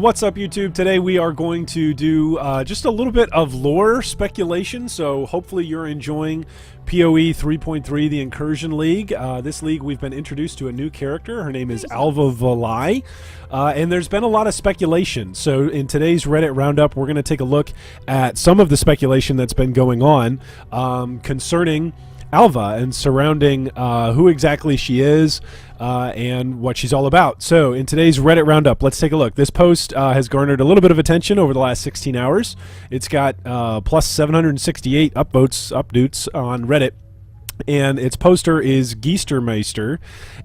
What's up, YouTube? Today we are going to do just a little bit of lore speculation, so hopefully you're enjoying PoE 3.3, the Incursion League. This league, we've been introduced to a new character. Her name is Alva Valai, and there's been a lot of speculation. So in today's Reddit Roundup, we're going to take a look at some of the speculation that's been going on concerning Alva and surrounding who exactly she is and what she's all about. So in today's Reddit Roundup, let's take a look. This post has garnered a little bit of attention over the last 16 hours. It's got plus 768 upvotes on Reddit. And its poster is Geistermeister,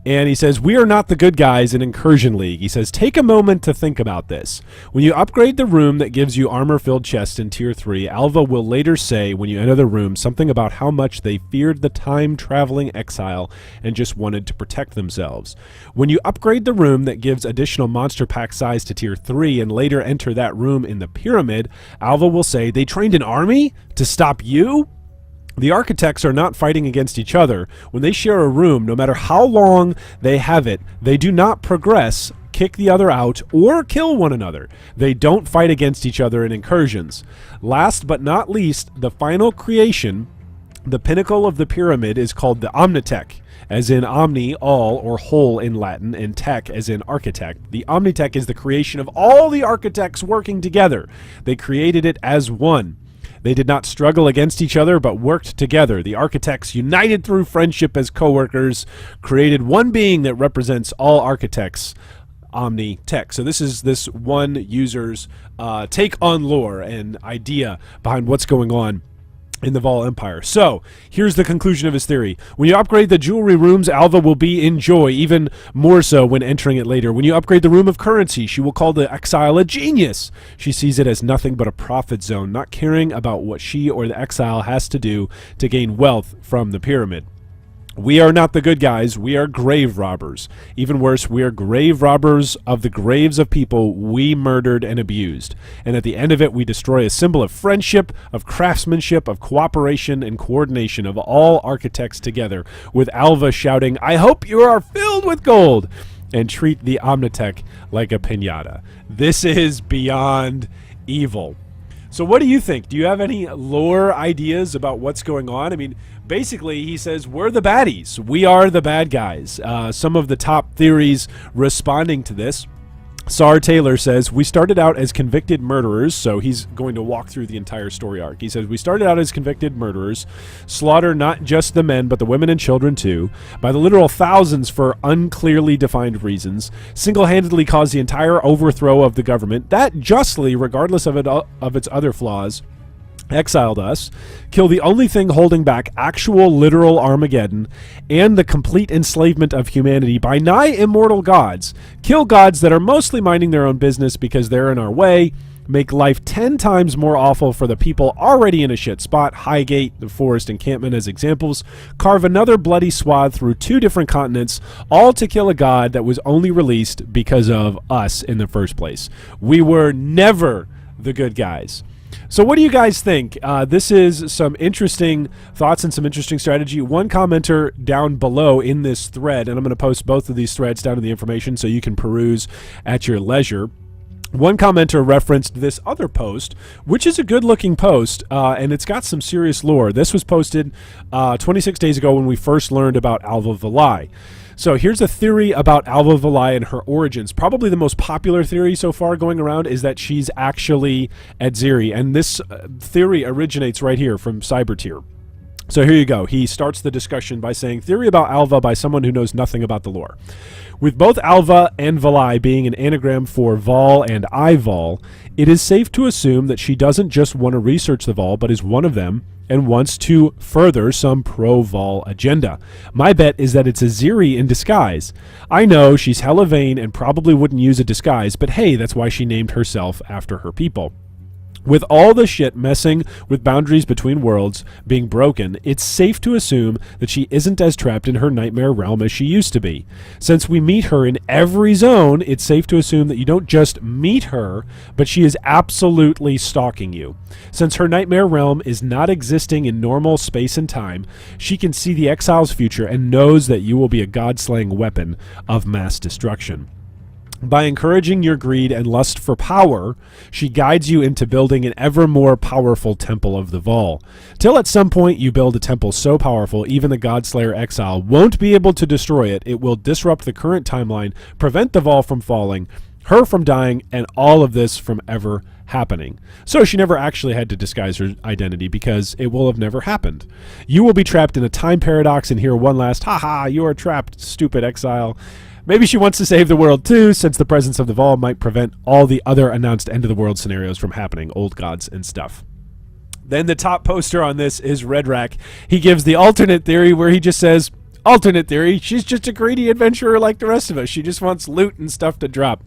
and he says, "We are not the good guys in Incursion League." He says, "Take a moment to think about this. When you upgrade the room that gives you armor-filled chests in Tier 3, Alva will later say when you enter the room something about how much they feared the time-traveling exile and just wanted to protect themselves. When you upgrade the room that gives additional monster pack size to Tier 3 and later enter that room in the pyramid, Alva will say, they trained an army to stop you? The architects are not fighting against each other. When they share a room, no matter how long they have it, they do not progress, kick the other out, or kill one another. They don't fight against each other in incursions. Last but not least, the final creation, the pinnacle of the pyramid, is called the Omnitech, as in omni, all, or whole in Latin, and tech, as in architect. The Omnitech is the creation of all the architects working together. They created it as one. They did not struggle against each other, but worked together. The architects, united through friendship as co-workers, created one being that represents all architects, Omni-Tech." So this is this one user's take on lore and idea behind what's going on in the Vaal Empire. So here's the conclusion of his theory. When you upgrade the jewelry rooms, Alva will be in joy, even more so when entering it later. When you upgrade the room of currency, she will call the exile a genius. She sees it as nothing but a profit zone, not caring about what she or the exile has to do to gain wealth from the pyramid. We are not the good guys, we are grave robbers. Even worse, we are grave robbers of the graves of people we murdered and abused. And at the end of it, we destroy a symbol of friendship, of craftsmanship, of cooperation and coordination of all architects together, with Alva shouting, "I hope you are filled with gold," and treat the Omnitech like a piñata. This is beyond evil. So what do you think? Do you have any lore ideas about what's going on? I mean, basically, he says, we're the baddies. We are the bad guys. Some of the top theories responding to this. Sar Taylor says, "We started out as convicted murderers," so he's going to walk through the entire story arc. He says, "We started out as convicted murderers, slaughter not just the men, but the women and children too, by the literal thousands for unclearly defined reasons, single-handedly caused the entire overthrow of the government, that justly, regardless of its other flaws, exiled us, kill the only thing holding back actual literal Armageddon and the complete enslavement of humanity by nigh immortal gods, kill gods that are mostly minding their own business because they're in our way, make life 10 times more awful for the people already in a shit spot, Highgate, the forest encampment as examples, carve another bloody swath through 2 different continents, all to kill a god that was only released because of us in the first place. We were never the good guys." So what do you guys think? This is some interesting thoughts and some interesting strategy. One commenter down below in this thread, and I'm going to post both of these threads down in the information so you can peruse at your leisure. One commenter referenced this other post, which is a good-looking post, and it's got some serious lore. This was posted 26 days ago when we first learned about Alva Valai. So here's a theory about Alva Valai and her origins. Probably the most popular theory so far going around is that she's actually Atziri, and this theory originates right here from Cybertier. So here you go. He starts the discussion by saying, "Theory about Alva by someone who knows nothing about the lore. With both Alva and Valai being an anagram for Vaal and Vaal, it is safe to assume that she doesn't just want to research the Vaal, but is one of them and wants to further some pro-Vaal agenda. My bet is that it's Atziri in disguise. I know she's hella vain and probably wouldn't use a disguise, but hey, that's why she named herself after her people. With all the shit messing with boundaries between worlds being broken, it's safe to assume that she isn't as trapped in her nightmare realm as she used to be. Since we meet her in every zone, it's safe to assume that you don't just meet her, but she is absolutely stalking you. Since her nightmare realm is not existing in normal space and time, she can see the exile's future and knows that you will be a god-slaying weapon of mass destruction. By encouraging your greed and lust for power, she guides you into building an ever more powerful temple of the Vaal, till at some point you build a temple so powerful even the Godslayer exile won't be able to destroy it. It will disrupt the current timeline, prevent the Vaal from falling, her from dying, and all of this from ever happening. So she never actually had to disguise her identity because it will have never happened. You will be trapped in a time paradox and hear one last, "Ha, you are trapped, stupid exile." Maybe she wants to save the world too, since the presence of the Vaal might prevent all the other announced end of the world scenarios from happening, old gods and stuff. Then the top poster on this is Redrack. He gives the alternate theory where he just says, alternate theory, she's just a greedy adventurer like the rest of us. She just wants loot and stuff to drop.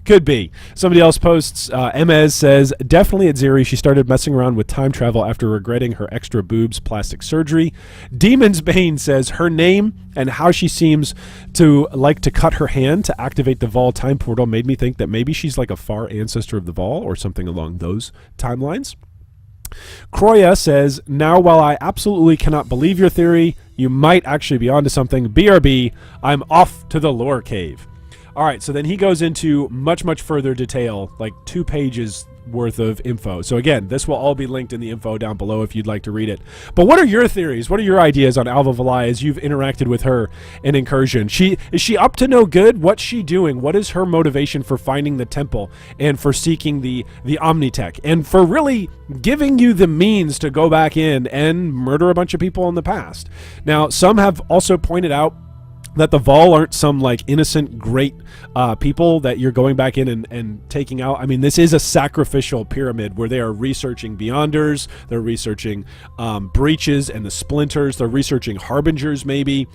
Could be. Somebody else posts, Emez says, definitely Atziri. She started messing around with time travel after regretting her extra boobs plastic surgery. Demon's Bane says, her name and how she seems to like to cut her hand to activate the Vaal time portal made me think that maybe she's like a far ancestor of the Vaal or something along those timelines. Kroya says, now while I absolutely cannot believe your theory, you might actually be onto something. BRB, I'm off to the lore cave. All right, so then he goes into much, much further detail, like 2 pages worth of info. So again, this will all be linked in the info down below if you'd like to read it. But what are your theories? What are your ideas on Alva Valai as you've interacted with her in Incursion? Is she up to no good? What's she doing? What is her motivation for finding the temple and for seeking the Omnitech and for really giving you the means to go back in and murder a bunch of people in the past? Now, some have also pointed out that the Vaal aren't some like innocent great people that you're going back in and taking out. I mean, this is a sacrificial pyramid where they are researching Beyonders, they're researching breaches and the splinters, they're researching harbingers maybe,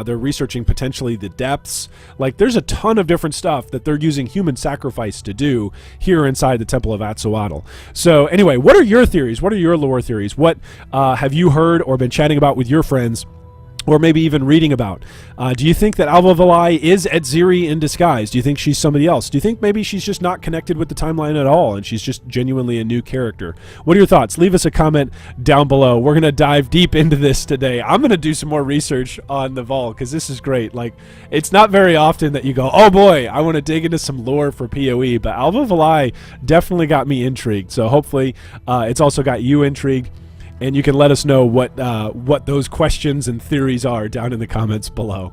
they're researching potentially the depths. Like there's a ton of different stuff that they're using human sacrifice to do here inside the Temple of Atzoatl. So anyway, what are your theories? What are your lore theories? What have you heard or been chatting about with your friends? Or maybe even reading about. Do you think that Alva Valai is Atziri in disguise? Do you think she's somebody else? Do you think maybe she's just not connected with the timeline at all and she's just genuinely a new character? What are your thoughts? Leave us a comment down below. We're going to dive deep into this today. I'm going to do some more research on the Vaal because this is great. Like, it's not very often that you go, oh boy, I want to dig into some lore for PoE, but Alva Valai definitely got me intrigued. So hopefully it's also got you intrigued. And you can let us know what those questions and theories are down in the comments below.